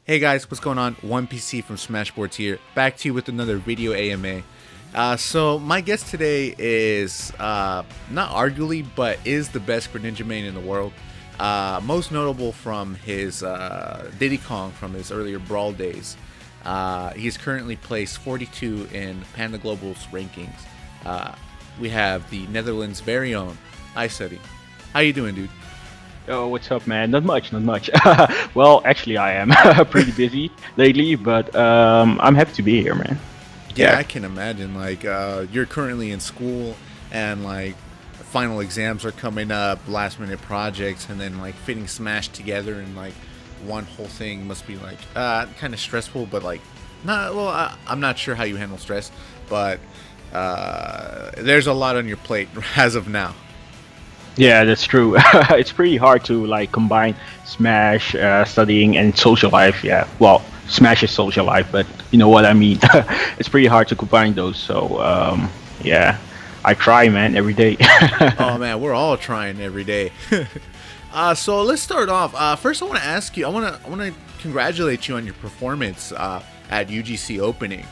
Hey guys, what's going on? 1PC from Smashboards here, back to you with another video AMA. So my guest today is not arguably, but is the best Greninja main in the world. Most notable from his Diddy Kong from his earlier Brawl days. He's currently placed 42 in Panda Global's rankings. We have the Netherlands' very own iStudying. How you doing, dude? Oh, what's up, man? Not much, not much. Well, actually, I am pretty busy lately, but I'm happy to be here, man. Yeah, I can imagine. Like, you're currently in school, and like, final exams are coming up, last-minute projects, and then like fitting Smash together in like one whole thing must be like kind of stressful. But like, not well. I'm not sure how you handle stress, but there's a lot on your plate as of now. Yeah, that's true. It's pretty hard to like combine Smash, studying, and social life. Yeah, well, Smash is social life, but you know what I mean. It's pretty hard to combine those. So yeah, I try, man, every day. Oh man, we're all trying every day. So let's start off. First, I want to ask you. I want to congratulate you on your performance at UGC opening.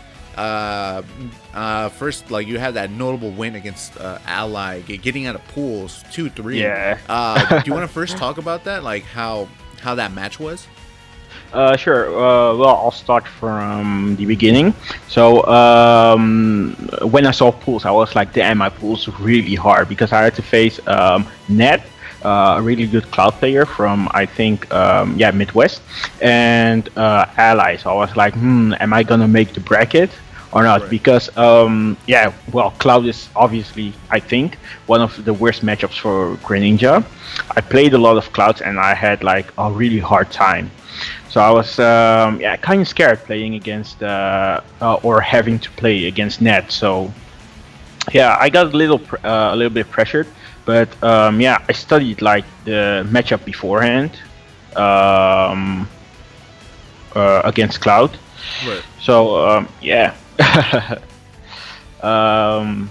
First, like you had that notable win against Ally, getting out of pools 2-3. Yeah. Do you want to first talk about that, like how that match was? Sure. Well, I'll start from the beginning. So when I saw pools, I was like, damn, my pools really hard because I had to face Ned, a really good cloud player from I think Midwest, and Ally. So I was like, am I gonna make the bracket or not? Right. Because well, Cloud is obviously, I think, one of the worst matchups for Greninja. I played a lot of Clouds and I had like a really hard time. So I was kind of scared playing against or having to play against Ned. So yeah, I got a little bit pressured, but I studied like the matchup beforehand against Cloud. Right. So yeah. um,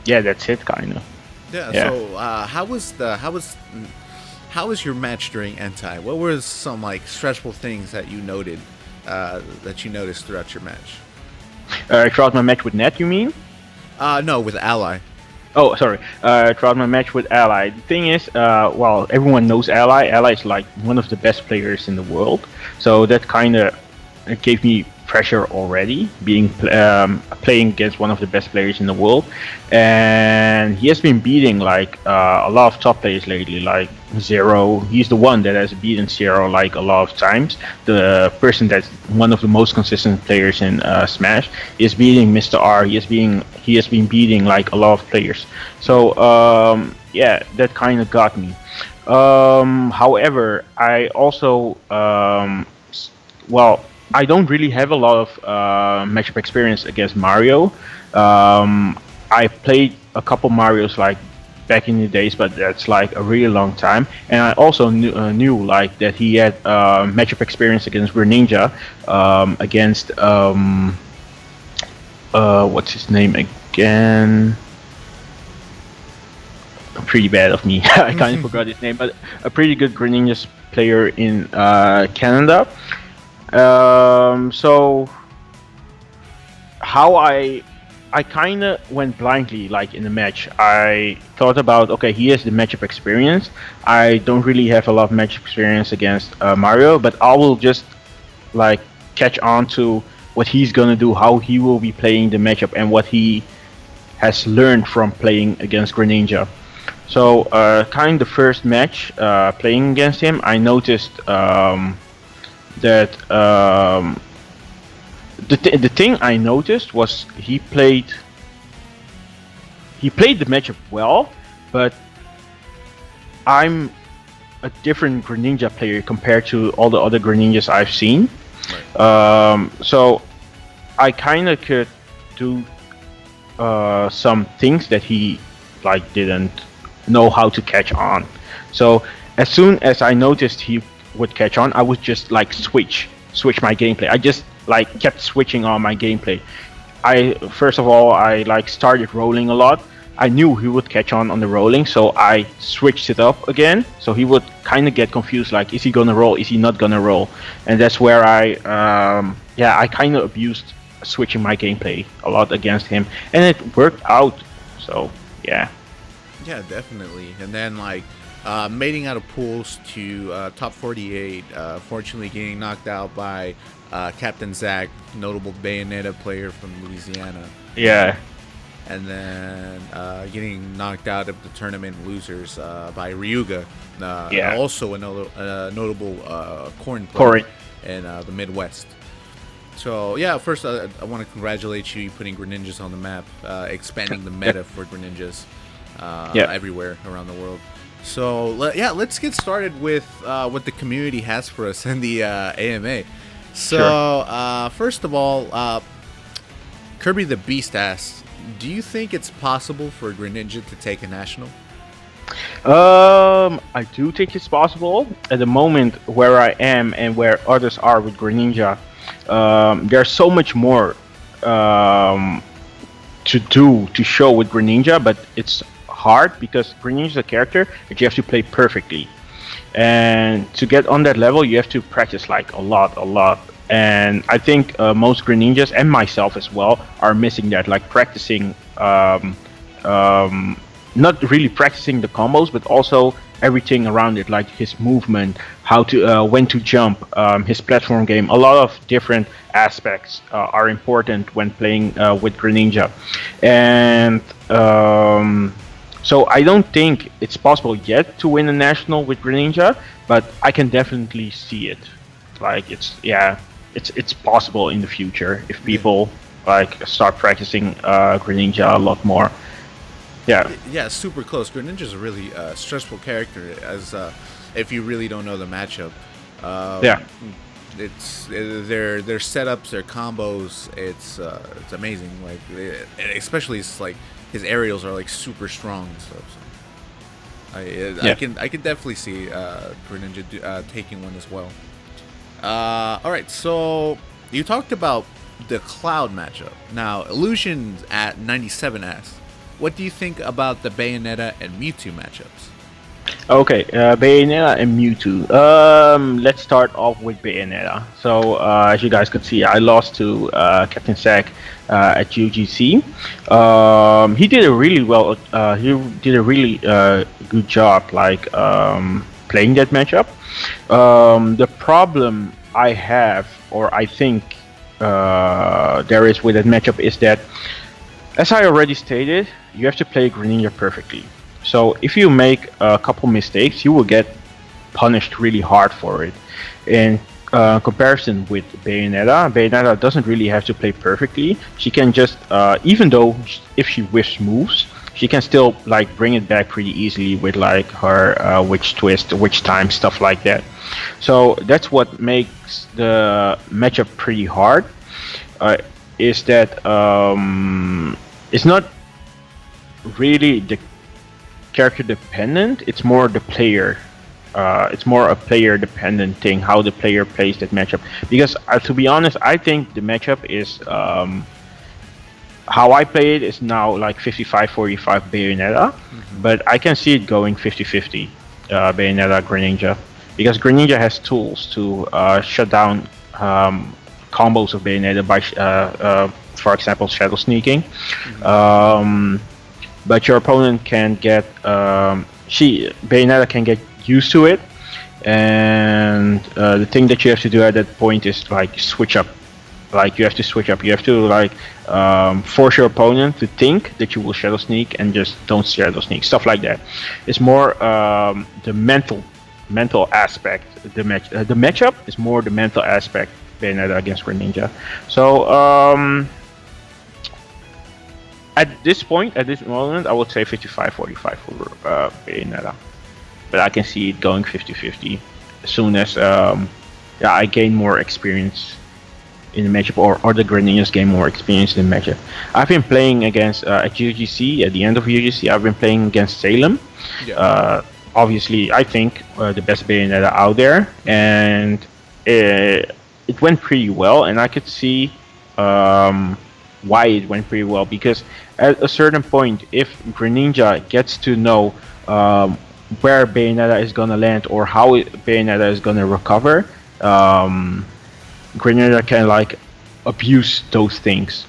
yeah, that's it, kind of. Yeah. Yeah. So how was your match during Entai? What were some like stressful things that you noticed throughout your match? Throughout my match with Net, you mean? No, with Ally. Oh, sorry. Throughout my match with Ally, the thing is, well, everyone knows Ally. Ally is like one of the best players in the world, so that kind of gave me pressure already, being playing against one of the best players in the world. And he has been beating like a lot of top players lately, like Zero. He's the one that has beaten Zero like a lot of times. The person that's one of the most consistent players in Smash is beating Mr. R. He has been beating like a lot of players. So yeah, that kind of got me. However, I also well, I don't really have a lot of matchup experience against Mario. I played a couple Marios like back in the days, but that's like a really long time. And I also knew like that he had matchup experience against Greninja, against what's his name again? Pretty bad of me. I kind of forgot his name, but a pretty good Greninja player in Canada. So how I kind of went blindly like in the match. I thought about, okay, he has the matchup experience. I don't really have a lot of matchup experience against Mario, but I will just like catch on to what he's gonna do, how he will be playing the matchup, and what he has learned from playing against Greninja. So kind of the first match playing against him, I noticed that the thing I noticed was he played the matchup well, but I'm a different Greninja player compared to all the other Greninjas I've seen. Right. So I kind of could do some things that he like didn't know how to catch on. So as soon as I noticed he would catch on, I would just like switch my gameplay. I just like kept switching on my gameplay. I first of all I like started rolling a lot, I knew he would catch on the rolling, so I switched it up again. So he would kind of get confused, like, is he gonna roll? Is he not gonna roll? And that's where I kind of abused switching my gameplay a lot against him, and it worked out. So yeah. Yeah, definitely. And then like mating out of pools to top 48. Fortunately, getting knocked out by Captain Zach, notable Bayonetta player from Louisiana. Yeah. And then getting knocked out of the tournament losers by Ryuga, also a notable corn player in the Midwest. So yeah, first I want to congratulate you putting Greninjas on the map, expanding the meta for Greninjas everywhere around the world. So let's get started with what the community has for us in the AMA. So first of all, Kirby the Beast asks, do you think it's possible for Greninja to take a national? I do think it's possible. At the moment where I am and where others are with Greninja, there's so much more to show with Greninja, but it's hard because Greninja is a character that you have to play perfectly, and to get on that level you have to practice like a lot. And I think most Greninjas and myself as well are missing that, like practicing not really practicing the combos, but also everything around it, like his movement, how to when to jump, his platform game. A lot of different aspects are important when playing with Greninja, and so I don't think it's possible yet to win a national with Greninja, but I can definitely see it. Like it's possible in the future if people like start practicing Greninja a lot more. Yeah, super close. Greninja's a really stressful character, as if you really don't know the matchup. It's their setups, their combos. It's amazing. Like especially it's like his aerials are like super strong and stuff. So I can definitely see Greninja taking one as well. All right, so you talked about the Cloud matchup. Now Illusion at 97 asks, what do you think about the Bayonetta and Mewtwo matchups? Okay, Bayonetta and Mewtwo. Let's start off with Bayonetta. So, as you guys could see, I lost to Captain Zack at UGC. He did a really well. He did a really good job, like playing that matchup. The problem I have, or I think there is with that matchup, is that, as I already stated, you have to play Greninja perfectly. So if you make a couple mistakes, you will get punished really hard for it. In comparison with Bayonetta doesn't really have to play perfectly. She can just, even though if she whiffs moves, she can still like bring it back pretty easily with like her witch twist, witch time, stuff like that. So that's what makes the matchup pretty hard. Is that it's not really the character dependent, it's more the player. It's more a player dependent thing, how the player plays that matchup. Because to be honest, I think the matchup is how I play it is now like 55-45 Bayonetta, but I can see it going 50-50 Bayonetta Greninja, because Greninja has tools to shut down combos of Bayonetta by for example shadow sneaking. But your opponent can get Bayonetta can get used to it, and the thing that you have to do at that point is like switch up. Like you have to switch up. You have to like force your opponent to think that you will shadow sneak and just don't shadow sneak. Stuff like that. It's more the mental aspect. The matchup is more the mental aspect. Bayonetta against Greninja. So at this moment, I would say 55-45 for Bayonetta. But I can see it going 50-50 as soon as I gain more experience in the matchup, or the Greninjas gain more experience in the matchup. I've been playing against at UGC, at the end of UGC, I've been playing against Salem. Obviously, I think the best Bayonetta out there, and it went pretty well, and I could see why it went pretty well, because at a certain point, if Greninja gets to know where Bayonetta is gonna land or how Bayonetta is gonna recover, Greninja can like abuse those things.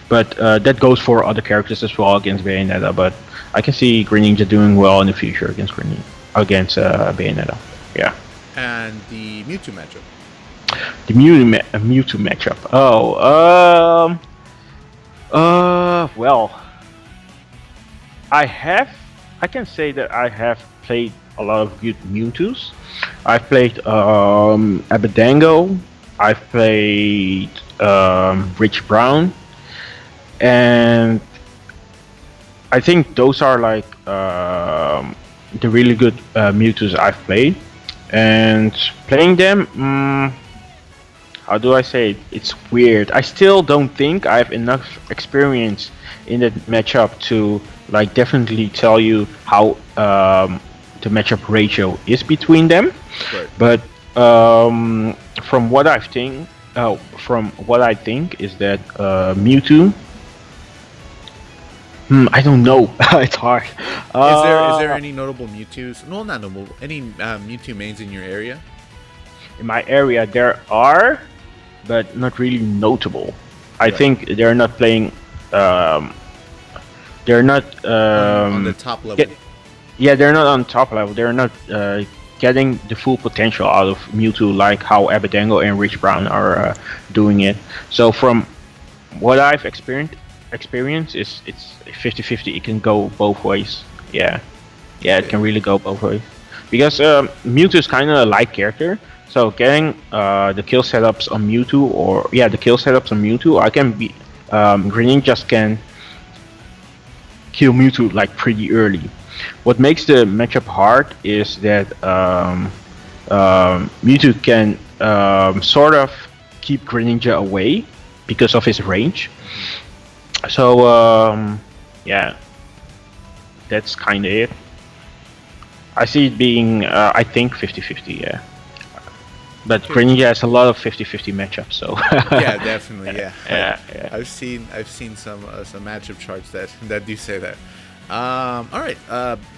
But that goes for other characters as well against Bayonetta. But I can see Greninja doing well in the future against Bayonetta. Yeah. And the Mewtwo matchup. The Mewtwo matchup. Well, I can say that I have played a lot of good Mewtwo's. I've played Abadango. I've played Rich Brown, and I think those are like the really good Mewtwo's I've played. And playing them, how do I say it? It's weird. I still don't think I have enough experience in that matchup to like definitely tell you how the matchup ratio is between them. Right. But from what I think, is that Mewtwo. I don't know. It's hard. Is there any notable Mewtwo's? No, not notable. Any Mewtwo mains in your area? In my area, there are, but not really notable. I Right. think they're not playing. They're not On the top level. yeah, they're not on top level. They're not getting the full potential out of Mewtwo like how Abadango and Rich Brown are doing it. So from what I've experienced is it's 50-50. It can go both ways. Yeah, it can really go both ways because Mewtwo is kind of a light character. So getting the kill setups on Mewtwo, I can be Greninja can kill Mewtwo like pretty early. What makes the matchup hard is that Mewtwo can sort of keep Greninja away because of his range. So yeah, that's kind of it. I see it being, I think 50-50, yeah. But Greninja has a lot of 50-50 matchups, so. Yeah, definitely. Yeah. Yeah. I've seen some matchup charts that do say that. All right.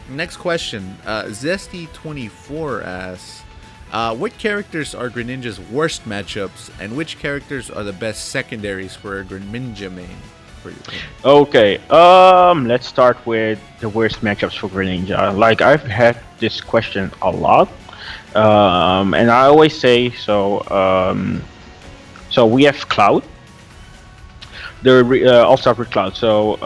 Next question. Zesty24 asks, what characters are Greninja's worst matchups, and which characters are the best secondaries for a Greninja main? Okay. Let's start with the worst matchups for Greninja. Like I've had this question a lot, and I always say so. So we have Cloud. I'll start with Cloud. So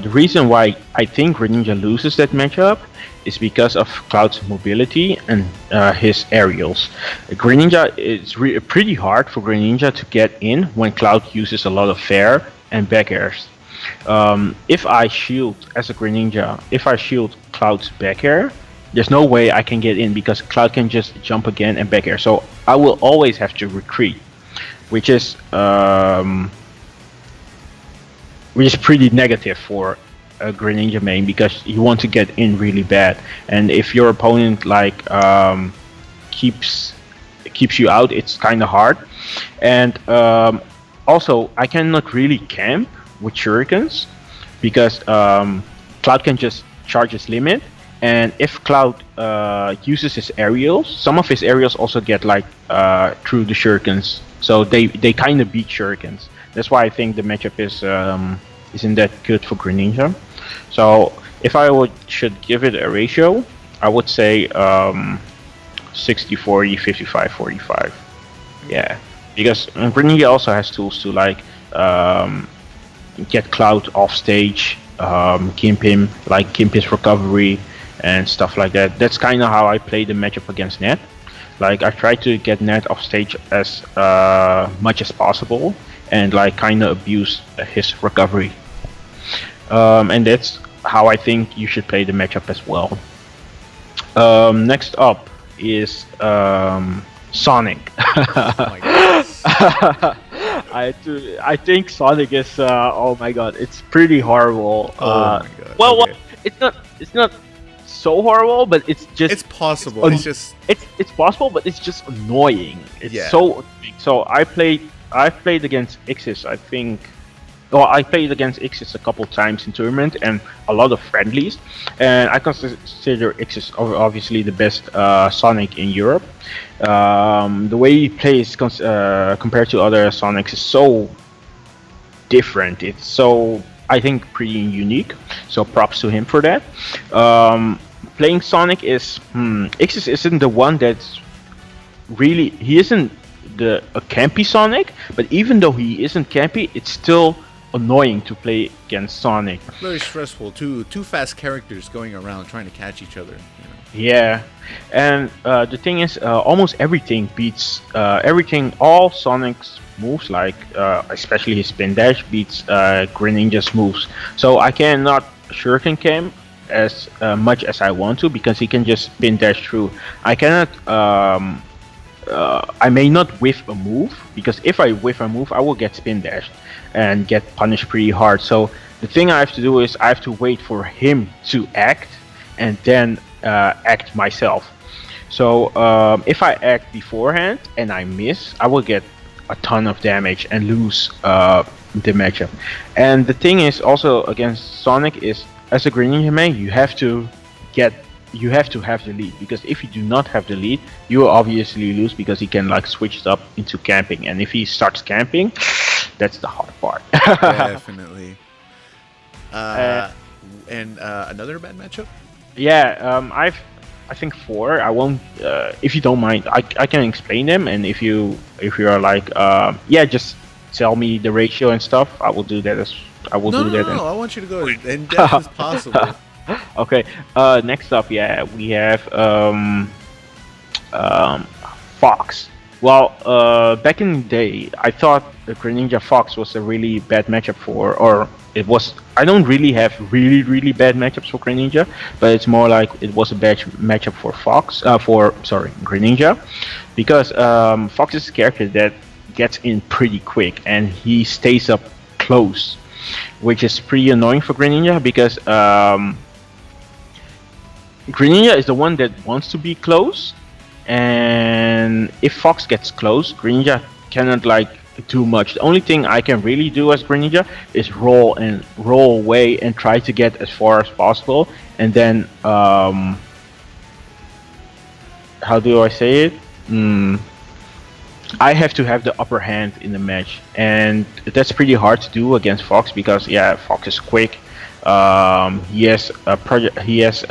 the reason why I think Greninja loses that matchup is because of Cloud's mobility and his aerials. Greninja, it's pretty hard for Greninja to get in when Cloud uses a lot of fair and back airs. If I shield as a Greninja, if I shield Cloud's back air, there's no way I can get in because Cloud can just jump again and back air. So I will always have to retreat, which is pretty negative for a Greninja main because you want to get in really bad. And if your opponent like keeps you out, it's kind of hard. And also, I cannot really camp with shurikens because Cloud can just charge his limit, and if Cloud uses his aerials, some of his aerials also get like through the shurikens, so they kind of beat shurikens. That's why I think the matchup isn't that good for Greninja. So if I should give it a ratio, I would say 60-40, 55-45. Yeah. Because Greninja also has tools to like get Cloud off stage, gimp him, like gimp his recovery and stuff like that. That's kind of how I play the matchup against Nat. Like I try to get Nat off stage as much as possible and like kind of abuse his recovery. And that's how I think you should play the matchup as well. Next up is Sonic. Oh my God. I think Sonic is oh my god, it's pretty horrible. Oh my God. Well, Okay. it's not so horrible, but it's just It's possible. It's just it's possible, but it's just annoying. It's Yeah. so annoying. So I've played against Ixis, I think Well, I played against Ixis a couple times in tournament and a lot of friendlies, and I consider Ixis obviously the best Sonic in Europe. The way he plays compared to other Sonics is so different. It's so, I think, pretty unique. So props to him for that. Playing Sonic is Ixis isn't the one that's really, he isn't a campy Sonic, but even though he isn't campy, it's still annoying to play against Sonic. Very stressful. Two fast characters going around trying to catch each other. Yeah, and the thing is, almost everything beats everything. All Sonic's moves, like especially his spin dash, beats Greninja's moves. So I cannot shuriken him as much as I want to because he can just spin dash through. I cannot. I may not whiff a move because if I whiff a move, I will get spin dashed and get punished pretty hard. So the thing I have to do is I have to wait for him to act and then act myself. So if I act beforehand and I miss, I will get a ton of damage and lose the matchup. And the thing is also against Sonic is, as a Greninja main, you have to have the lead, because if you do not have the lead, you will obviously lose because he can like switch it up into camping, and if he starts camping, that's the hard part. Definitely. And another bad matchup? Yeah, I think 4. I won't. If you don't mind, I can explain them, and if you are like, yeah, just tell me the ratio and stuff. I will do that. I will do that. No, I want you to go as in depth as possible. Okay. Next up, yeah, we have Fox. Well, back in the day, I thought the Greninja Fox was a really bad matchup or it was. I don't really have really bad matchups for Greninja, but it's more like it was a bad matchup for Greninja, because Fox is a character that gets in pretty quick and he stays up close, which is pretty annoying for Greninja because Greninja is the one that wants to be close, and if Fox gets close, Greninja cannot like do much. The only thing I can really do as Greninja is roll away and try to get as far as possible, and then how do I say it? I have to have the upper hand in the match, and that's pretty hard to do against Fox because yeah, Fox is quick. He has a project. He has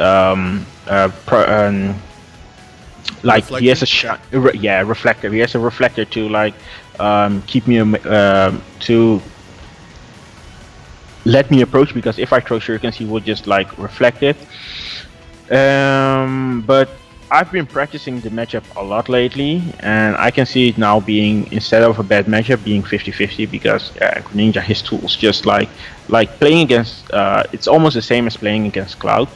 like reflector? He has a shot. Yeah, reflector. He has a reflector to like keep me to let me approach, because if I throw shurikens, he will just like reflect it. But I've been practicing the matchup a lot lately, and I can see it now being, instead of a bad matchup, being 50-50, because Greninja, his tools, just like playing against, it's almost the same as playing against Cloud.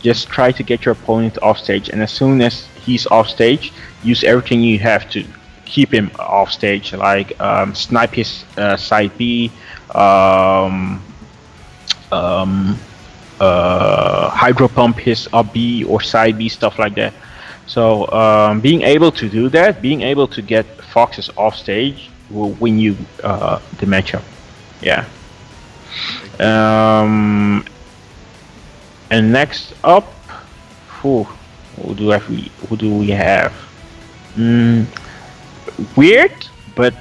Just try to get your opponent off stage, and as soon as he's off stage, use everything you have to keep him off stage, like snipe his side B, hydro pump his up B or side B, stuff like that. So being able to do that, being able to get Foxes off stage will win you the matchup. Yeah. And next up, who do we have? Weird, but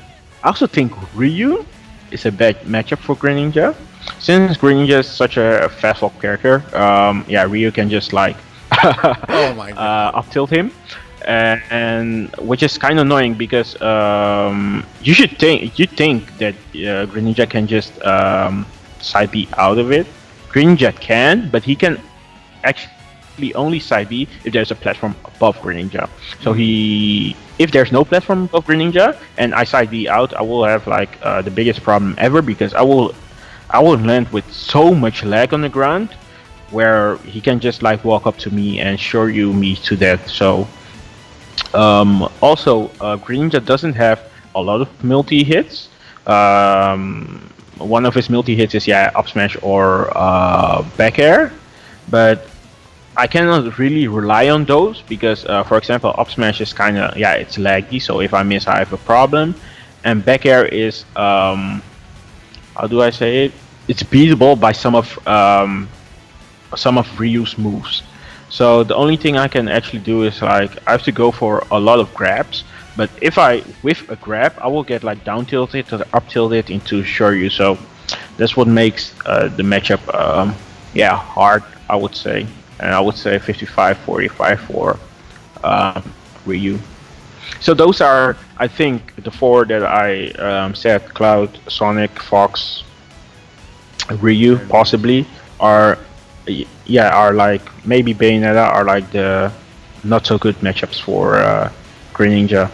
I also think Ryu is a bad matchup for Greninja. Since Greninja is such a fast walk character, yeah, Ryu can just like oh my god, up tilt him, and which is kind of annoying because you think that Greninja can just side B out of it. Greninja can, but he can actually only side B if there's a platform above Greninja. So if there's no platform above Greninja and I side B out, I will have like the biggest problem ever, because I will land with so much lag on the ground where he can just like walk up to me and shoryu me to death. So also Greninja doesn't have a lot of multi hits. One of his multi hits is up smash or back air, but I cannot really rely on those because for example, up smash is kind of it's laggy, so if I miss I have a problem, and back air is how do I say it? It's beatable by some of Ryu's moves. So the only thing I can actually do is like I have to go for a lot of grabs. But if I whiff a grab, I will get like down tilted or up tilted into Shoryu. So that's what makes the matchup yeah, hard, I would say. And I would say 55-45 for Ryu. So those are, I think, the four that I said: Cloud, Sonic, Fox, Ryu, possibly, are yeah, are like maybe Bayonetta are like the not so good matchups for Greninja.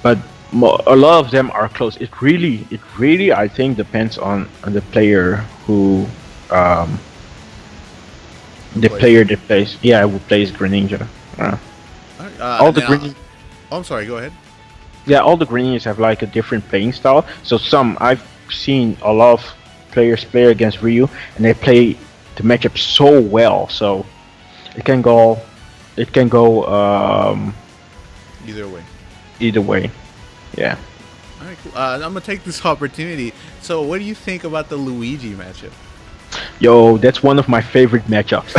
But a lot of them are close. It really, I think, depends on the player who, um, the player that plays, yeah, who plays Greninja. All the Greninja, I'm sorry. Go ahead. yeah, all the Greninjas have like a different playing style. So some I've seen a lot of players play against Ryu, and they play the matchup so well. So it can go, it can go Either way. either way. Yeah. All right, cool. I'm gonna take this opportunity. So, what do you think about the Luigi matchup? Yo, that's one of my favorite matchups.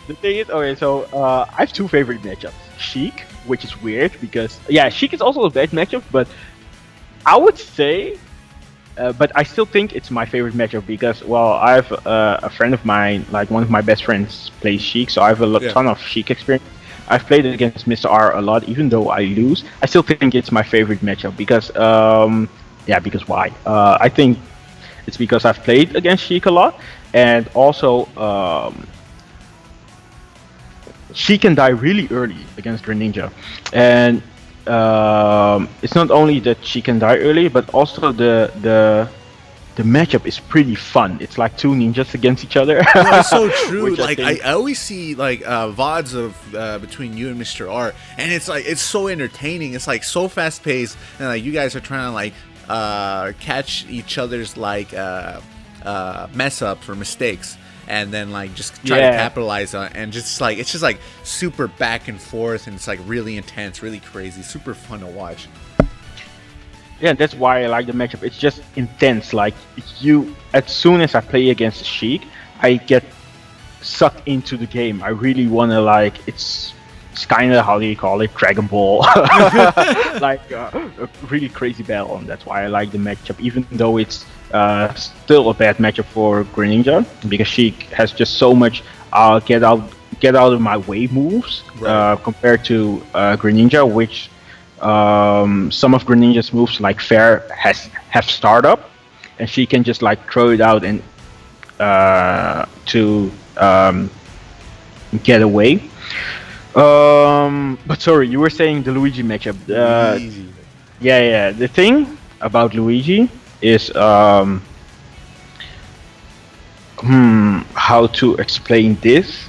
The thing is, okay, so I have two favorite matchups. Sheik, which is weird because yeah, Sheik is also a bad matchup, but I would say, but I still think it's my favorite matchup because well, I have a friend of mine, like one of my best friends, plays Sheik, so I have a ton of Sheik experience. I've played against Mr. R a lot, even though I lose. I still think it's my favorite matchup because yeah, because why? I think it's because I've played against Sheik a lot, and also she can die really early against Greninja, and it's not only that she can die early, but also the matchup is pretty fun. It's like two ninjas against each other. No, it's so true. Like I I always see like VODs of between you and Mr. R, and it's like it's so entertaining. It's like so fast paced, and like you guys are trying to like catch each other's like mess ups or mistakes, and then like just try to capitalize on it, and just like it's just like super back and forth, and it's like really intense, really crazy, super fun to watch. Yeah, that's why I like the matchup. It's just intense. Like you, as soon as I play against Sheik, I get sucked into the game. I really wanna like it's kind of how do you call it, Dragon Ball, like a really crazy battle, and that's why I like the matchup. Even though it's still a bad matchup for Greninja because Sheik has just so much get out of my way moves compared to Greninja, which some of Greninja's moves like Fair have startup, and she can just like throw it out and to get away. But sorry, you were saying the Luigi matchup. Yeah. The thing about Luigi is how to explain this.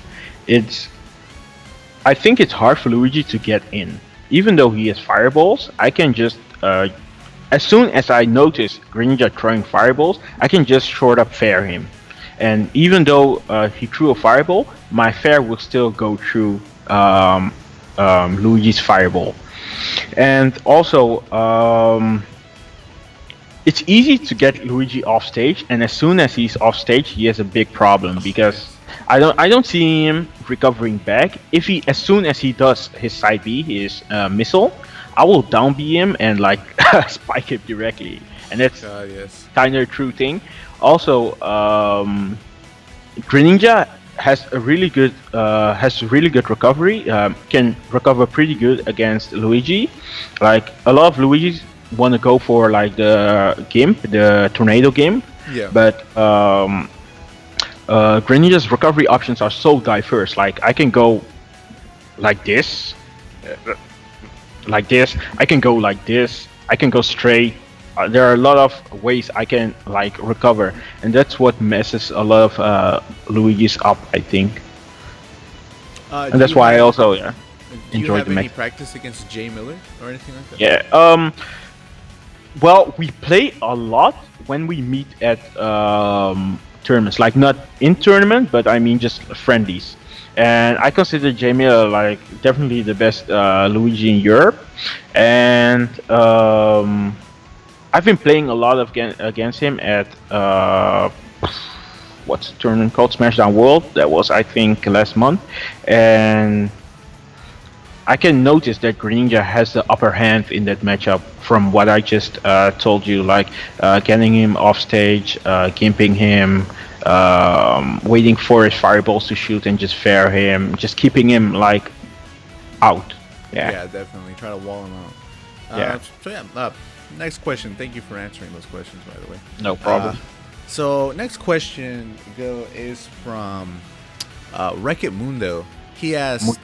I think it's hard for Luigi to get in. Even though he has fireballs, I can just as soon as I notice Greninja throwing fireballs, I can just short up Fair him. And even though he threw a fireball, my Fair will still go through Luigi's fireball. And also, it's easy to get Luigi off stage, and as soon as he's off stage, he has a big problem because I don't see him recovering back. As soon as he does his side B, his missile, I will down B him and like spike him directly, and that's kind of a true thing. Also, Greninja has a really good recovery. Can recover pretty good against Luigi. Like a lot of Luigi's want to go for like the gimp, the tornado gimp. Yeah. But Greninja's recovery options are so diverse. Like I can go like this, like this. I can go like this. I can go straight. There are a lot of ways I can like recover, and that's what messes a lot of Luigi's up, I think. And that's why I also enjoy the match. Do you have any practice against Jay Miller or anything like that? Yeah. Well, we play a lot when we meet at tournaments, like not in tournament, but I mean just friendlies. And I consider Jay Miller like definitely the best Luigi in Europe, and I've been playing a lot of against him at what's the tournament called, Smashdown World. That was, I think, last month, and I can notice that Greninja has the upper hand in that matchup from what I just told you, like getting him off stage, gimping him, waiting for his fireballs to shoot and just fair him, just keeping him like out. Yeah, definitely. Try to wall him out. Yeah. So yeah, next question. Thank you for answering those questions, by the way. No problem. So next question is from Wreck-It Mundo. He asked,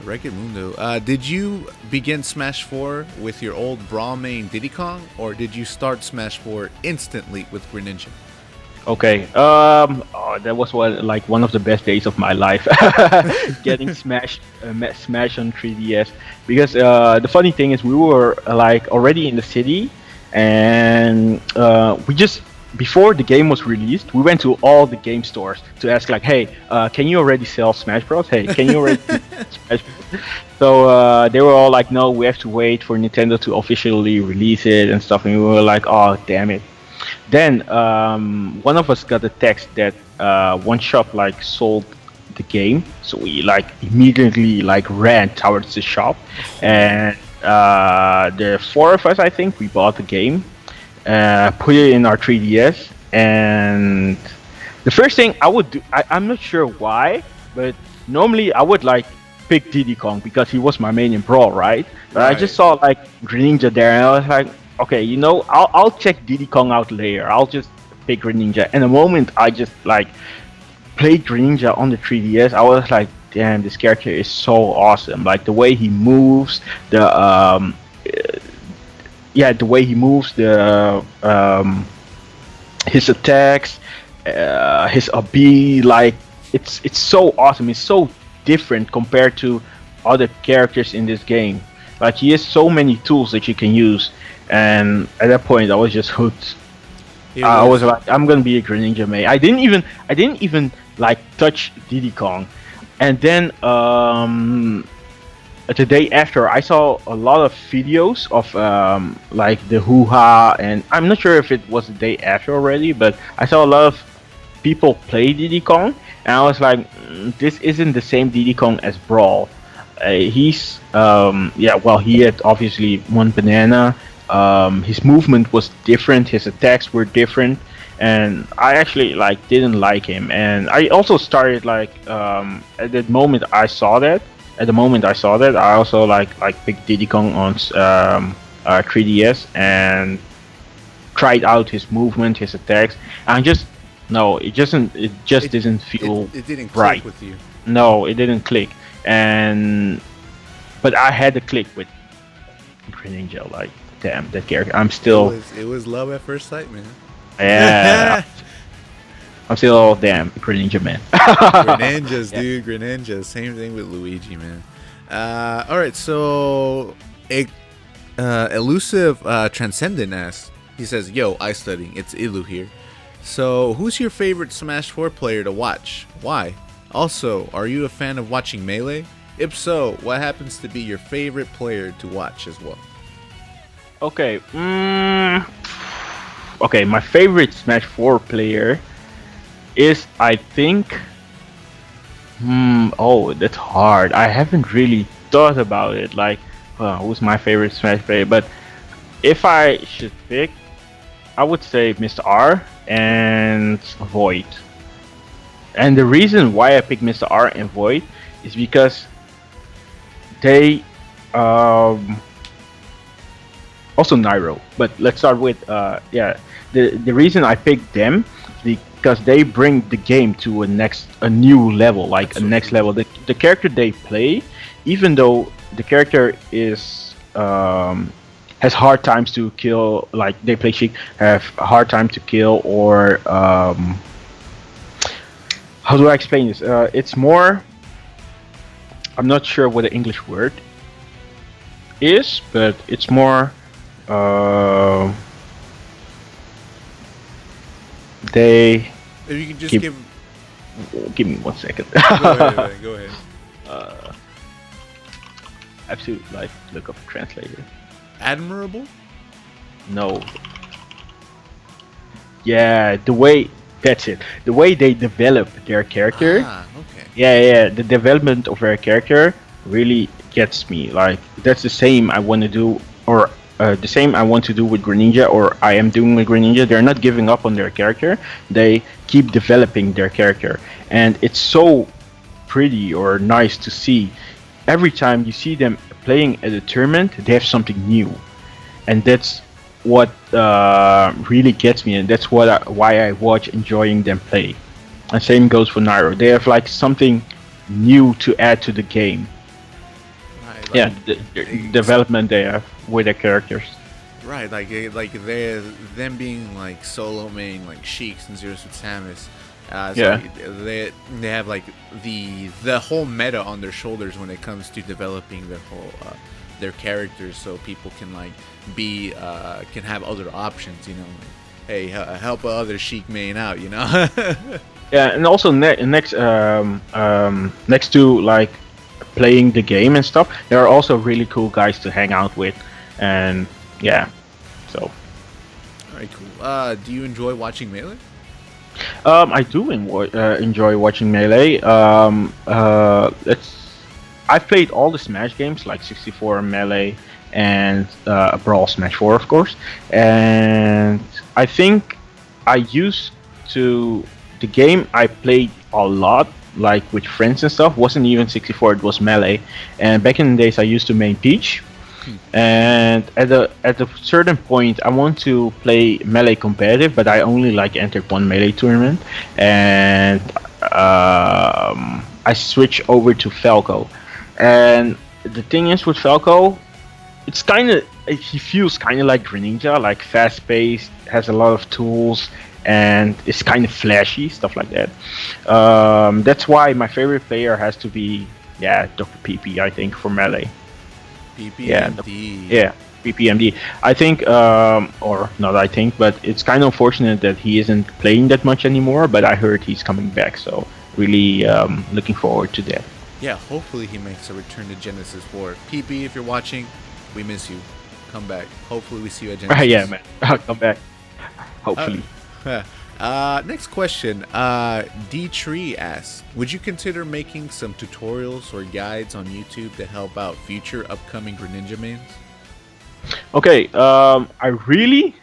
Wreck-It Mundo, did you begin Smash 4 with your old Brawl main Diddy Kong, or did you start Smash 4 instantly with Greninja? Okay. That was one of the best days of my life, getting Smash on 3DS. Because the funny thing is, we were like already in the city, and we just before the game was released, we went to all the game stores to ask like, hey, can you already sell Smash Bros? Hey, can you already Smash Bros? So they were all like, no, we have to wait for Nintendo to officially release it and stuff. And we were like, oh, damn it. Then one of us got a text that one shop like sold the game, so we like immediately like ran towards the shop, and the four of us, I think, we bought the game, put it in our 3DS, and the first thing I would do, I'm not sure why, but normally I would like pick Diddy Kong because he was my main in Brawl, right? But I just saw like Greninja there, and I was like, okay, you know, I'll check Diddy Kong out later. I'll just pick Greninja. And the moment I just like played Greninja on the 3DS, I was like, damn, this character is so awesome. Like the way he moves, the way he moves, his attacks, his ability, like it's so awesome. It's so different compared to other characters in this game. Like he has so many tools that you can use. And at that point, I was just hooked. I was like, I'm gonna be a Greninja main. I didn't even like touch Diddy Kong. And then the day after, I saw a lot of videos of like the hoo-ha, and I'm not sure if it was the day after already, but I saw a lot of people play Diddy Kong, and I was like, this isn't the same Diddy Kong as Brawl. He had obviously one banana. His movement was different, his attacks were different, and I actually like didn't like him. And I also started like at the moment I saw that, I also like picked Diddy Kong on 3DS and tried out his movement, his attacks, and it just didn't feel it didn't click right with you. No, it didn't click, but I had to click with Greninja. Like, damn, that character. It was love at first sight, man. Yeah. I'm still damn Greninja, man. Greninjas, dude. Greninjas. Same thing with Luigi, man. All right, so elusive transcendent asks. He says, "Yo, iStudying. It's Ilu here. So, who's your favorite Smash 4 player to watch? Why? Also, are you a fan of watching Melee? If so, what happens to be your favorite player to watch as well?" Okay. Okay, my favorite Smash 4 player is, I think... oh, that's hard. I haven't really thought about it. Like, who's my favorite Smash player? But if I should pick, I would say Mr. R and Void. And the reason why I picked Mr. R and Void is because they... also Nairo, but let's start with the reason I picked them is because they bring the game to a new level, like Absolutely. A next level. The character they play, even though the character is has hard times to kill, like they play Sheik, have a hard time to kill, or how do I explain this? It's more, I'm not sure what the English word is, but it's more. They. If you can just give me 1 second. Go ahead. Absolute life look up translator. Admirable. No, yeah, the way that's it. The way they develop their character. Ah, okay. Yeah. The development of their character really gets me. Like that's the same I want to do, or the same I want to do with Greninja, or I am doing with Greninja. They're not giving up on their character. They keep developing their character, and it's so pretty or nice to see. Every time you see them playing at a tournament, they have something new, and that's what really gets me, and that's why I watch enjoying them play. And same goes for Nairo. They have like something new to add to the game. Right, Yeah, like the ex- development they have with their characters. right, like they're them being like solo main like Sheiks and Zeros with Samus. It's Yeah, like they have like the whole meta on their shoulders when it comes to developing their whole their characters, so people can like be can have other options. You know, like, hey, help a other Sheik main out. You know. yeah, and also next to like playing the game and stuff, there are also really cool guys to hang out with, and yeah, so. All right, cool. Do you enjoy watching Melee? I do enjoy watching Melee. I've played all the Smash games, like 64 Melee and Brawl Smash 4, of course. And I think I used to the game I played a lot, like with friends and stuff, wasn't even 64. It was Melee. And back in the days, I used to main Peach. And at a certain point, I want to play Melee competitive, but I only like entered one Melee tournament, and I switch over to Falco. And the thing is with Falco, it's kind of he feels kind of like Greninja, like fast paced, has a lot of tools, and it's kind of flashy, stuff like that. That's why my favorite player has to be, yeah, Dr. PP, I think, for Melee. Yeah, PPMD. yeah, PPMD. I think, or not I think, but it's kind of unfortunate that he isn't playing that much anymore, but I heard he's coming back, so really looking forward to that. Yeah, hopefully he makes a return to Genesis 4. PP, if you're watching, we miss you. Come back. Hopefully we see you at Genesis. Yeah, man. I'll come back. Uh, Hopefully. next question. D Tree asks, would you consider making some tutorials or guides on YouTube to help out future upcoming Greninja mains? Okay, I really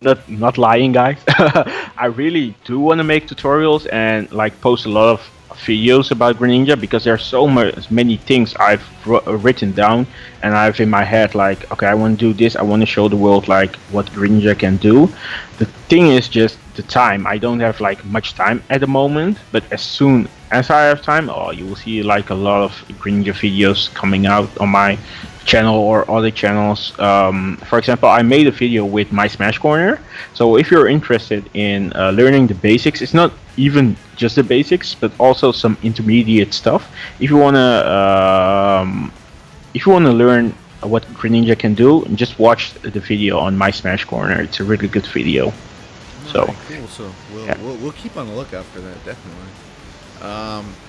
not lying, guys. I really do want to make tutorials and like post a lot of videos about Greninja because there's so many things I've written down and I've in my head like, okay, I want to do this. I want to show the world like what Greninja can do. The thing is just the time. I don't have like much time at the moment, but as soon as I have time, oh, you will see like a lot of Greninja videos coming out on my channel or other channels. For example, I made a video with my Smash Corner. So if you're interested in learning the basics, it's not even just the basics, but also some intermediate stuff. If you wanna learn what Greninja can do, just watch the video on my Smash Corner. It's a really good video. So Alright, cool. So yeah. we'll keep on the lookout for that, definitely.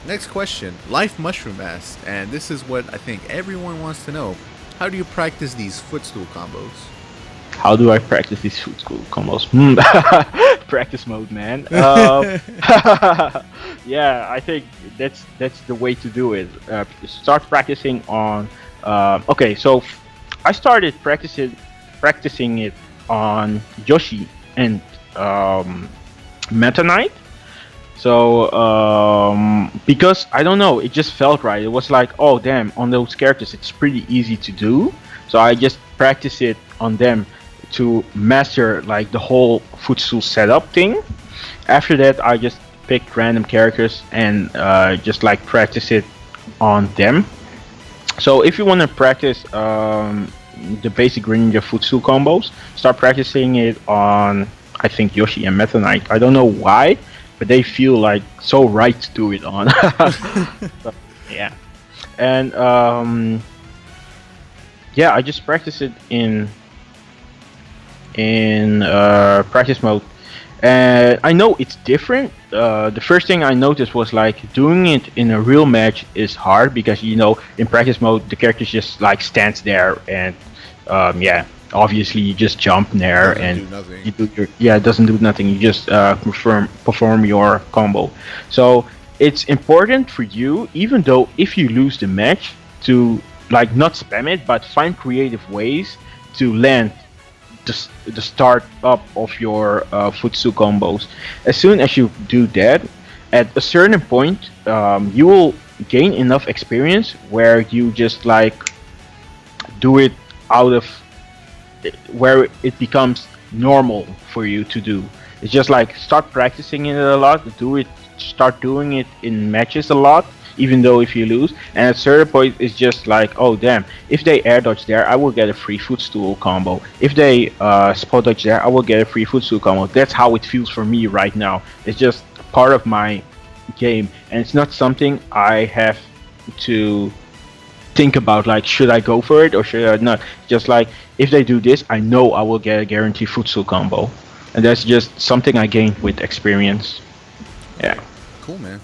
Next question. Life Mushroom asks, and this is what I think everyone wants to know. How do you practice these footstool combos? How do I practice these food school combos? Practice mode, man. Yeah, I think that's the way to do it. Start practicing on. Okay, so I started practicing it on Yoshi and Meta Knight. So because I don't know, it just felt right. It was like, oh damn, on those characters it's pretty easy to do. So I just practice it on them to master like the whole footstool setup thing. After that, I just picked random characters and just like practice it on them. So if you want to practice the basic Greninja footstool combos, start practicing it on I think Yoshi and Meta Knight. I don't know why, but they feel like so right to do it on. So, yeah, and yeah, I just practice it in practice mode, and I know it's different. The first thing I noticed was like doing it in a real match is hard because in practice mode the character just like stands there and yeah, obviously you just jump It there doesn't and do nothing. you do your, yeah, it doesn't do nothing. You just perform your combo. So it's important for you, even though if you lose the match, to like not spam it, but find creative ways to land the start up of your futsu combos. As soon as you do that, at a certain point, you will gain enough experience where you just like do it out of where it becomes normal for you to do. It's just like start practicing it a lot, do it, start doing it in matches a lot, even though if you lose. And at a certain point, it's just like, oh damn, if they air dodge there, I will get a free footstool combo. If they spot dodge there, I will get a free footstool combo. That's how it feels for me right now. It's just part of my game, and it's not something I have to think about like should I go for it or should I not. Just like if they do this, I know I will get a guaranteed futsal combo, and that's just something I gained with experience. Okay. Yeah. Cool, man.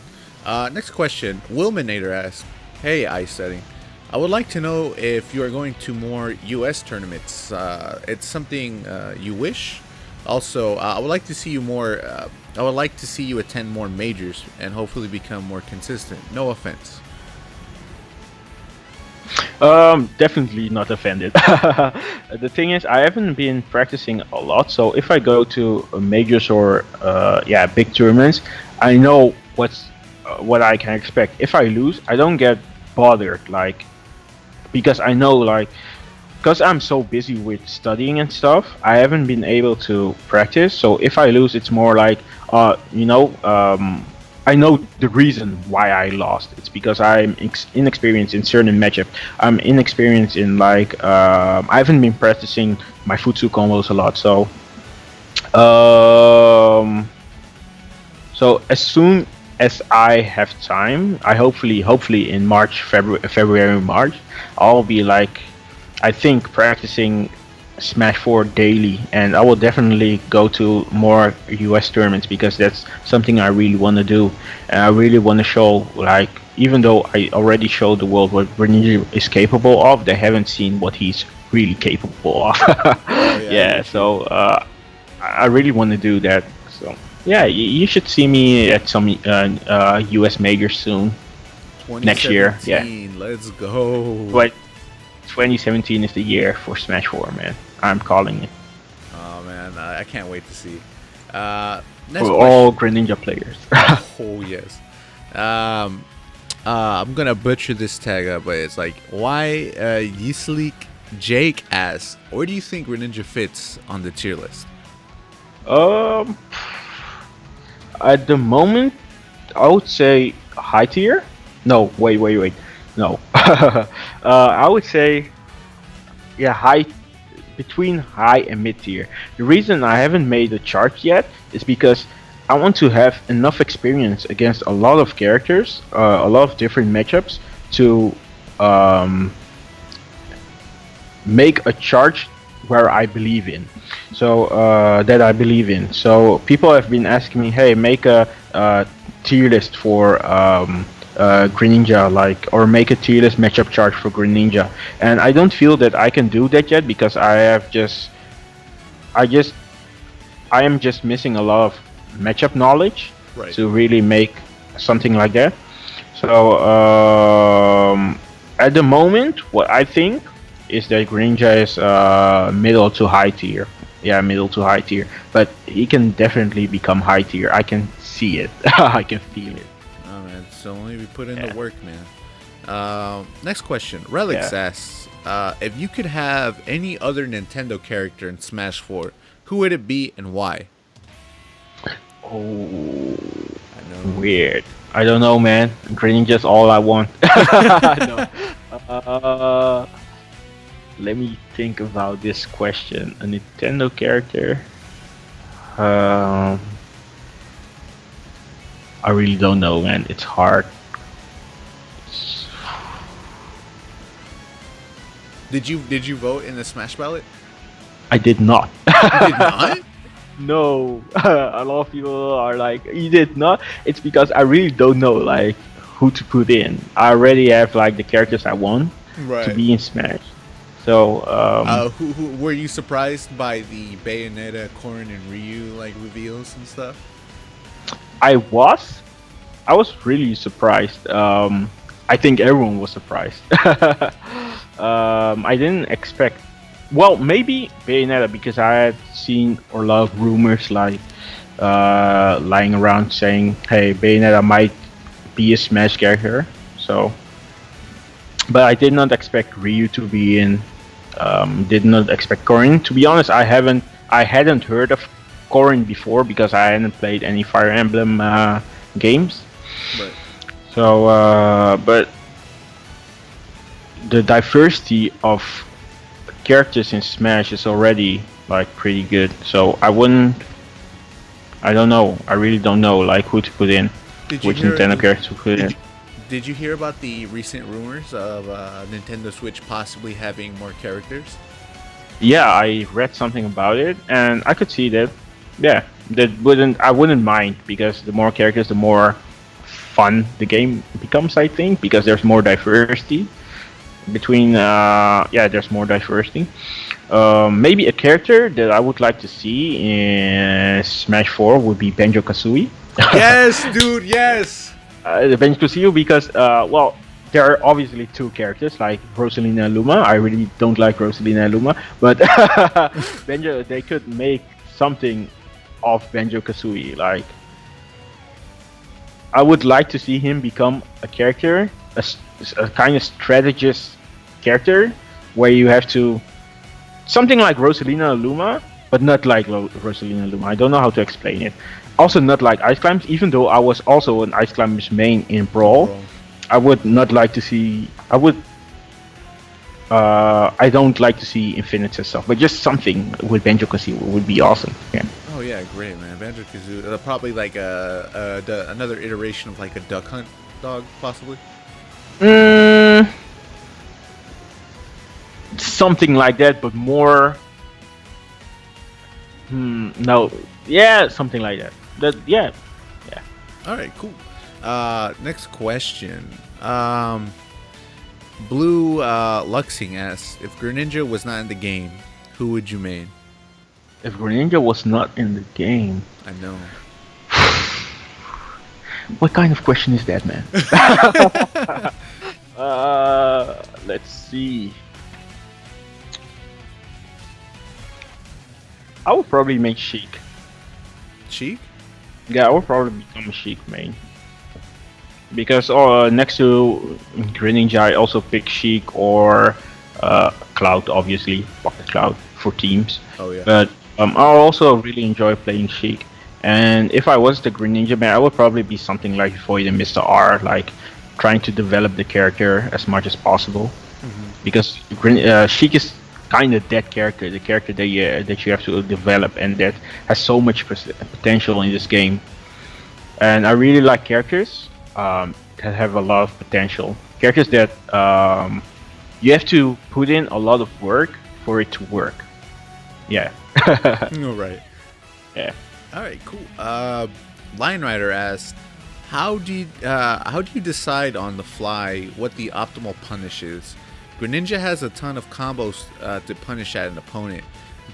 Next question. Wilminator asks, "Hey, iStudying. I would like to know if you are going to more U.S. tournaments. It's something you wish. Also, I would like to see you more. I would like to see you attend more majors and hopefully become more consistent. No offense." Definitely not offended. The thing is, I haven't been practicing a lot, so if I go to majors or yeah, big tournaments, I know what I can expect. If I lose, I don't get bothered, like because I know like because I'm so busy with studying and stuff, I haven't been able to practice. So if I lose, it's more like, I know the reason why I lost. It's because I'm inexperienced in certain matchups. I'm inexperienced in like I haven't been practicing my futsu combos a lot. Um, so as soon as I have time, I hopefully in March, February, March, I'll be like, I think practicing Smash 4 daily, and I will definitely go to more US tournaments because that's something I really want to do. And I really want to show, like, even though I already showed the world what Greninja is capable of, they haven't seen what he's really capable of. Oh yeah, Yeah, so I really want to do that. So yeah, you should see me at some US majors soon next year. Yeah, 2017. Let's go. but 2017 is the year for Smash 4, man. I'm calling it Oh man, I can't wait to see. Next for question. all Greninja players. Oh yes. Um, I'm gonna butcher this tag up, but it's like, why Yisleek Jake asks, where do you think Greninja fits on the tier list? um, at the moment, I would say high tier. No, wait. No, I would say yeah, high between high and mid tier. The reason I haven't made a chart yet is because I want to have enough experience against a lot of characters, a lot of different matchups to um, make a chart where I believe in. So that I believe in. So people have been asking me, hey, make a tier list for Greninja, like, or make a tier list matchup chart for Greninja, and I don't feel that I can do that yet because I am just missing a lot of matchup knowledge Right. to really make something like that. So at the moment, what I think is that Greninja is middle to high tier. Yeah, middle to high tier, but he can definitely become high tier. I can see it. I can feel it. Oh man, so only we put in Yeah. the work, man. Next question. Relics Yeah. asks, if you could have any other Nintendo character in Smash 4, who would it be and why? Oh, I know. weird. I don't know, man. Greninja's all I want. No. Let me think about this question. A Nintendo character. Um, I really don't know, man. It's hard. Did you vote in the Smash ballot? I did not. You did not? No. A lot of people are like, you did not. It's because I really don't know, like, who to put in. I already have like the characters I want to Right. be in Smash. So Who were you surprised by the Bayonetta, Corrin, and Ryu like reveals and stuff? I was I was really surprised. I think everyone was surprised. I didn't expect. Well, maybe Bayonetta because I had seen or a lot of rumors like lying around saying, "Hey, Bayonetta might be a Smash character." So, but I did not expect Ryu to be in. Did not expect Corrin. To be honest, I hadn't heard of Corrin before because I hadn't played any Fire Emblem games. Right. So, but the diversity of characters in Smash is already like pretty good. So I wouldn't. I don't know. I really don't know like who to put in, which Nintendo character to put in. Did you hear about the recent rumors of Nintendo Switch possibly having more characters? Yeah, I read something about it, and I could see that. Yeah, I wouldn't mind because the more characters, the more fun the game becomes. I think because there's more diversity between. There's more diversity. Maybe a character that I would like to see in Smash 4 would be Banjo Kazooie. Yes, dude. Yes. The Banjo Kazooie because there are obviously two characters like Rosalina and Luma. I really don't like Rosalina and Luma, but Banjo, they could make something of Banjo Kazooie. Like I would like to see him become a character, a kind of strategist character where you have to something like Rosalina and Luma, but not like Rosalina and Luma. I don't know how to explain it. Also not like Ice Climbs, even though I was also an Ice Climbers main in Brawl. I would not like to see. I don't like to see Infinite and stuff, but just something with Banjo Kazooie would be awesome. Yeah. Oh yeah, great man, Banjo Kazooie. Probably like another iteration of like a Duck Hunt dog, possibly. Something like that, but more. No. Yeah, something like that. Yeah. All right, cool. Next question. Blue Luxing asks, if Greninja was not in the game, who would you main? If Greninja was not in the game, I know. What kind of question is that, man? Let's see. I would probably make Sheik. Sheik? Yeah, I would probably become a Sheik main. Because next to Greninja, I also pick Sheik or Cloud, obviously. Pocket Cloud for teams. Oh, yeah. But I also really enjoy playing Sheik. And if I was the Greninja man, I would probably be something like Void and Mr. R, like trying to develop the character as much as possible. Mm-hmm. Because Sheik is kind of that character, the character that you have to develop, and that has so much potential in this game. And I really like characters that have a lot of potential. Characters that you have to put in a lot of work for it to work. Yeah. All right. Yeah. All right. Cool. Lion Rider asked, how do you decide on the fly what the optimal punish is? Greninja has a ton of combos to punish at an opponent,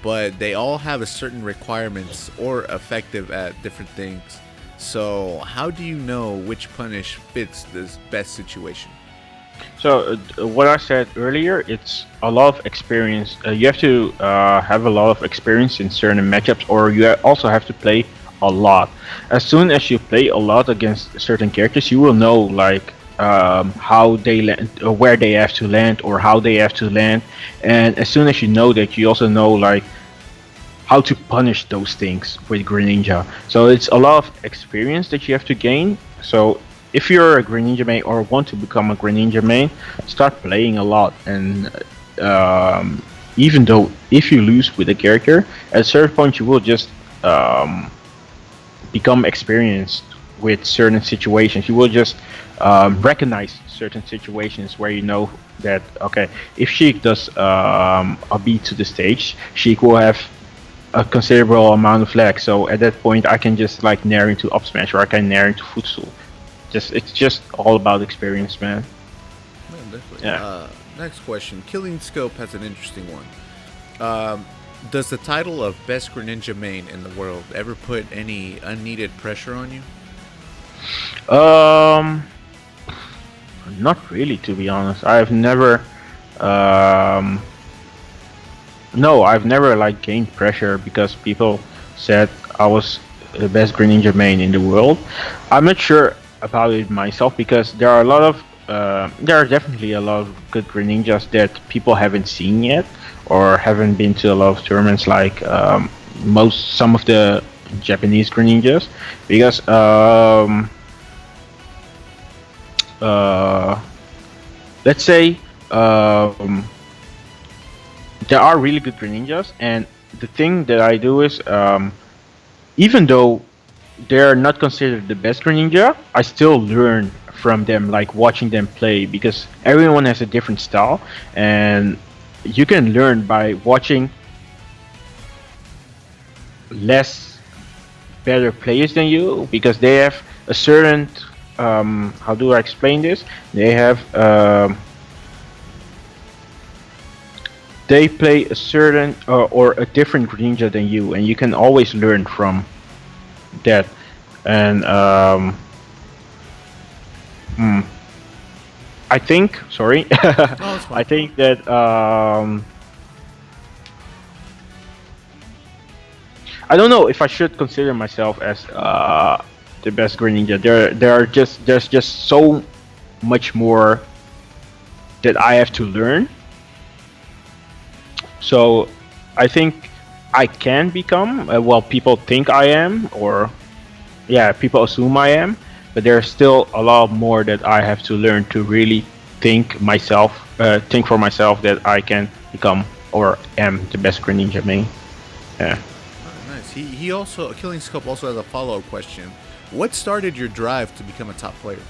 but they all have a certain requirements or effective at different things. So how do you know which punish fits this best situation? So what I said earlier, it's a lot of experience. You have to have a lot of experience in certain matchups, or you also have to play a lot. As soon as you play a lot against certain characters, you will know like how they land, or where they have to land, or how they have to land. And as soon as you know that, you also know like how to punish those things with Greninja. So it's a lot of experience that you have to gain. So if you're a Greninja main or want to become a Greninja main, start playing a lot. And even though if you lose with a character, at a certain point you will just become experienced with certain situations. You will just recognize certain situations where you know that, okay, if Sheik does a beat to the stage, Sheik will have a considerable amount of lag. So at that point I can just like nair into up smash, or I can nair into footstool. It's just all about experience, man. Definitely. Yeah. Next question. Killing Scope has an interesting one. Um, does the title of best Greninja main in the world ever put any unneeded pressure on you? Um, Not really, to be honest. I've never, um, no, I've never like gained pressure because people said I was the best Greninja main in the world. I'm not sure about it myself because there are a lot of, there are definitely a lot of good Greninjas that people haven't seen yet or haven't been to a lot of tournaments like some of the Japanese Greninjas because uh, let's say there are really good Greninjas, and the thing that I do is even though they're not considered the best Greninja, I still learn from them, like watching them play, because everyone has a different style, and you can learn by watching less better players than you, because they have a certain how do I explain this? They have they play a certain or a different Greninja than you, and you can always learn from that. And hmm, I think, sorry, Oh, it's I fine. think that I don't know if I should consider myself as the best Greninja. There's just so much more that I have to learn. So I think I can become well. People think I am, or yeah, people assume I am, but there's still a lot more that I have to learn to really think for myself that I can become or am the best Greninja main. Yeah. Nice. He also Killing Scope also has a follow up question. What started your drive to become a top player?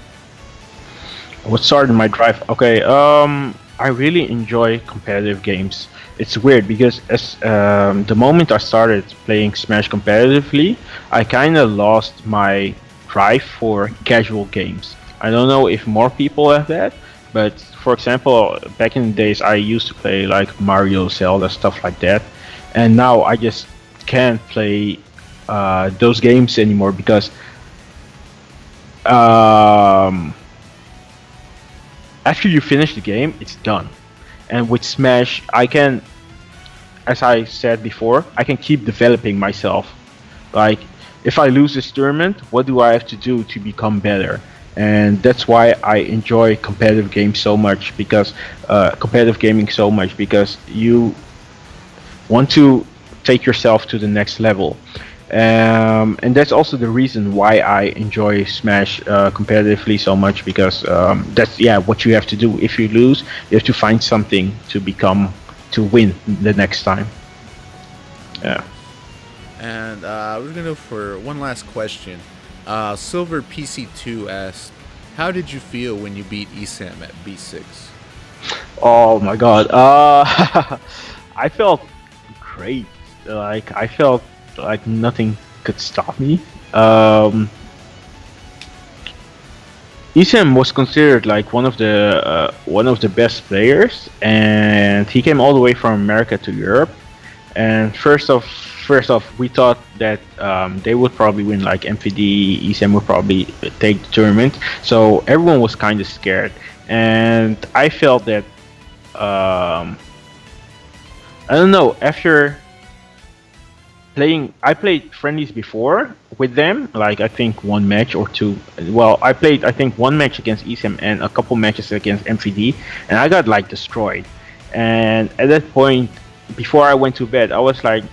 What started my drive? Okay, I really enjoy competitive games. It's weird because as the moment I started playing Smash competitively, I kind of lost my drive for casual games. I don't know if more people have that, but for example, back in the days, I used to play like Mario, Zelda, stuff like that, and now I just can't play those games anymore because um, after you finish the game, it's done. And with Smash, I can, as I said before, I can keep developing myself. Like, if I lose this tournament, what do I have to do to become better? And that's why I enjoy competitive games so much because competitive gaming so much because you want to take yourself to the next level. And that's also the reason why I enjoy Smash competitively so much because that's what you have to do. If you lose, you have to find something to win the next time. Yeah. And we're gonna go for one last question. Silver PC2 asked, "How did you feel when you beat ESAM at B6?" Oh my God. I felt great. Like I felt like nothing could stop me. Um, Isam was considered like one of the best players, and he came all the way from America to Europe. And first off, we thought that they would probably win. Like MVD, Isam would probably take the tournament. So everyone was kind of scared, and I felt that I don't know after I played friendlies before with them, like I think one match or two. Well, I played I think one match against ESM and a couple matches against MVD, and I got like destroyed. And at that point, before I went to bed, I was like,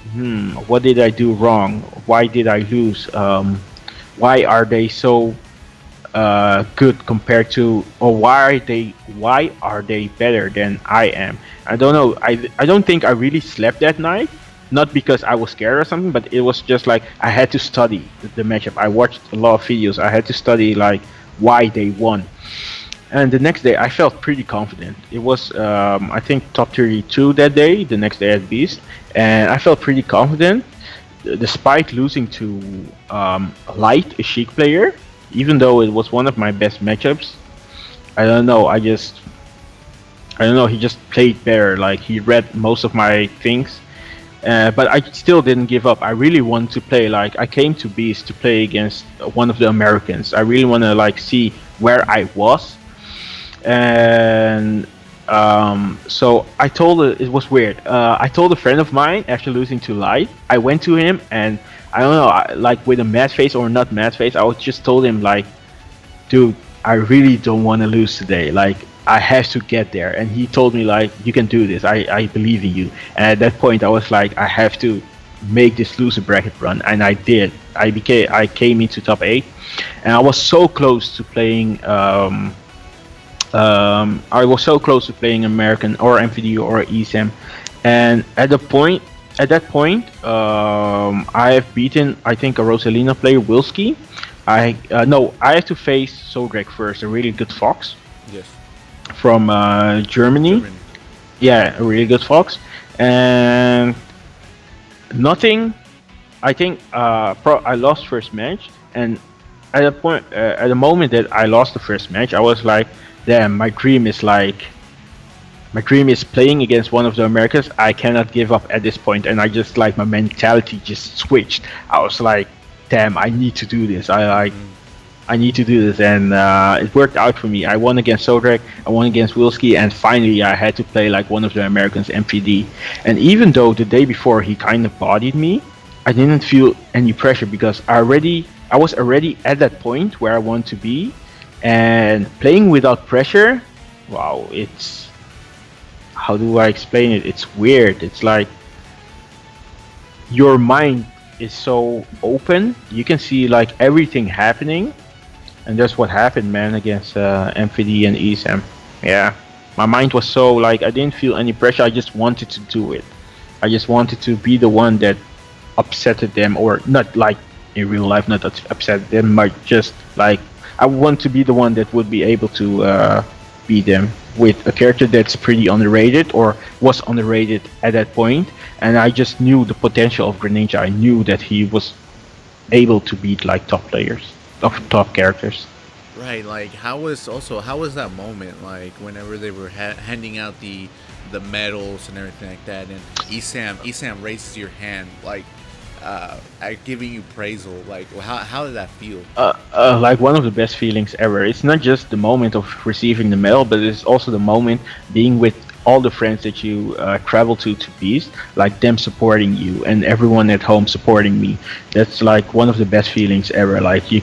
what did I do wrong? Why did I lose? Why are they so good compared to, or why are they better than I am? I don't know. I don't think I really slept that night, not because I was scared or something, but it was just like I had to study the matchup. I watched a lot of videos. I had to study like why they won. And the next day I felt pretty confident. It was I think top 32 that day, the next day at Beast, and I felt pretty confident despite losing to Light, a Sheik player, even though it was one of my best matchups. I don't know. I don't know. He just played better. Like he read most of my things, but I still didn't give up. I really want to play. Like I came to Beast to play against one of the Americans. I really want to like see where I was, and so I told it was weird. I told a friend of mine after losing to Light. I went to him and I don't know, like with a mad face or not mad face. I was just told him like, dude, I really don't want to lose today. Like I have to get there. And he told me like, you can do this. I believe in you. And at that point, I was like, I have to make this loser bracket run, and I did. I came into top 8, and I was so close to playing. I was so close to playing American or MVD or ESAM, and at that point, I have beaten I think a Rosalina player, Wilski. I no, I had to face Sodrek first, a really good fox Yes. from Germany. Germany. Yeah, a really good fox, and nothing. I think I lost first match, and at the point, at the moment that I lost the first match, I was like, damn, my dream is playing against one of the Americans. I cannot give up at this point, and I just like my mentality just switched. I was like, damn, I need to do this. I need to do this, and it worked out for me. I won against Sodrek, I won against Wilski, and finally I had to play like one of the Americans, MPD. And even though the day before he kind of bodied me, I didn't feel any pressure because I was already at that point where I want to be, and playing without pressure. Wow, it's, how do I explain it? It's weird. It's like your mind is so open. You can see like everything happening, and that's what happened, man, against MVD and ESAM. Yeah, my mind was so like I didn't feel any pressure. I just wanted to do it. I just wanted to be the one that upsetted them, or not like in real life, not upset them, but just like I want to be the one that would be able to beat them with a character that's pretty underrated or was underrated at that point. And I just knew the potential of Greninja. I knew that he was able to beat like top players, of top characters. Right, like how was that moment like whenever they were handing out the medals and everything like that, and Esam raises your hand like at giving you praisal, like how did that feel? Like one of the best feelings ever. It's not just the moment of receiving the medal, but it's also the moment being with all the friends that you travel to Beast, like them supporting you and everyone at home supporting me. That's like one of the best feelings ever. Like you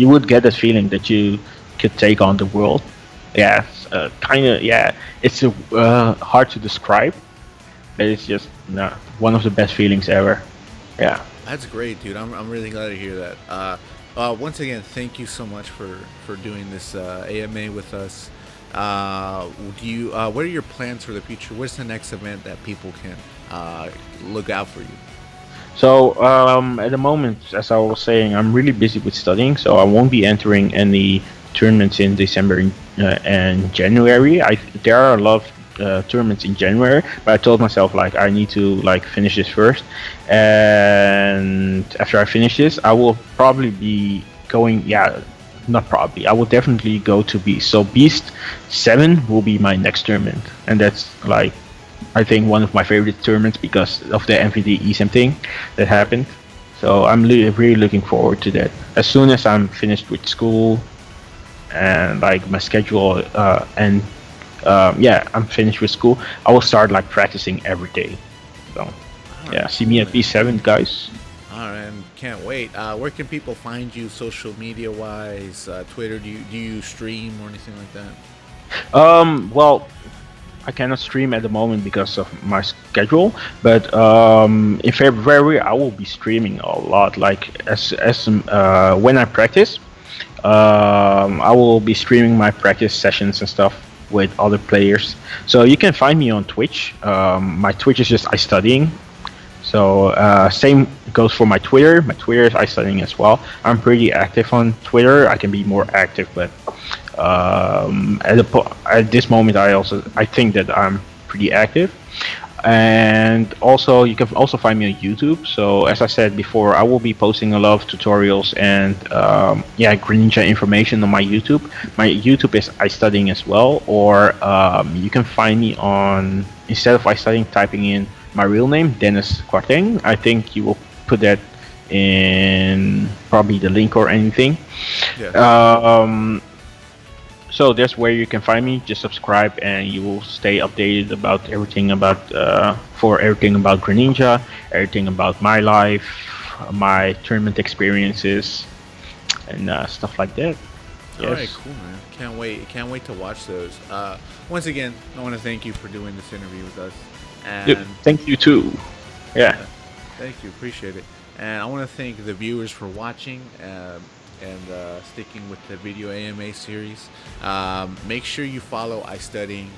would get that feeling that you could take on the world. Yeah, kind of. Yeah, it's hard to describe, but it's just one of the best feelings ever. Yeah. That's great, dude. I'm really glad to hear that. Once again, thank you so much for doing this AMA with us. What are your plans for the future? What's the next event that people can look out for you? So at the moment, as I was saying, I'm really busy with studying, so I won't be entering any tournaments in December and January. There are a lot of tournaments in January, but I told myself like I need to like finish this first, and after I finish this, I will probably be going. Yeah, not probably. I will definitely go to Beast. So Beast 7 will be my next tournament, and that's like I think one of my favorite tournaments because of the MVD ESAM thing that happened. So I'm really looking forward to that. As soon as I'm finished with school and like my schedule and I'm finished with school, I will start like practicing every day. So yeah, see me at B7, guys. Alright, can't wait. Where can people find you social media wise? Twitter, do you stream or anything like that? Well, I cannot stream at the moment because of my schedule, but in February I will be streaming a lot. Like as when I practice, I will be streaming my practice sessions and stuff with other players. So you can find me on Twitch. My Twitch is just iStudying. So same goes for my Twitter. My Twitter is iStudying as well. I'm pretty active on Twitter. I can be more active, but at this moment I think that I'm pretty active. And also, you can also find me on YouTube. So as I said before, I will be posting a lot of tutorials and yeah, Greninja information on my YouTube. My YouTube is iStudying as well, or you can find me on, instead of iStudying, typing in my real name, Dennis Quarteng. I think you will put that in probably the link or anything. Yeah. So that's where you can find me. Just subscribe, and you will stay updated about everything about for everything about Greninja, everything about my life, my tournament experiences, and stuff like that. All right, Yes. cool, man. Can't wait. Can't wait to watch those. Once again, I want to thank you for doing this interview with us, Yep. and Thank you too. Yeah. thank you. Appreciate it. And I want to thank the viewers for watching and sticking with the video AMA series. Make sure you follow iStudying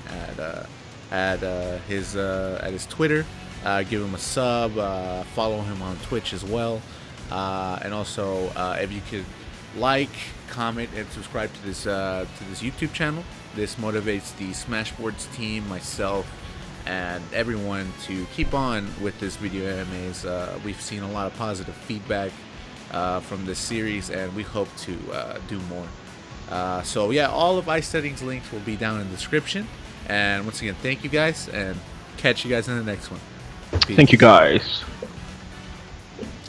at his Twitter. Give him a sub. Follow him on Twitch as well. And also, if you could like, comment, and subscribe to this YouTube channel. This motivates the Smashboards team, myself, and everyone to keep on with this video AMAs. We've seen a lot of positive feedback from this series, and we hope to do more. So yeah, all of iStudying's links will be down in the description. And once again, thank you guys, and catch you guys in the next one. Peace. Thank you guys.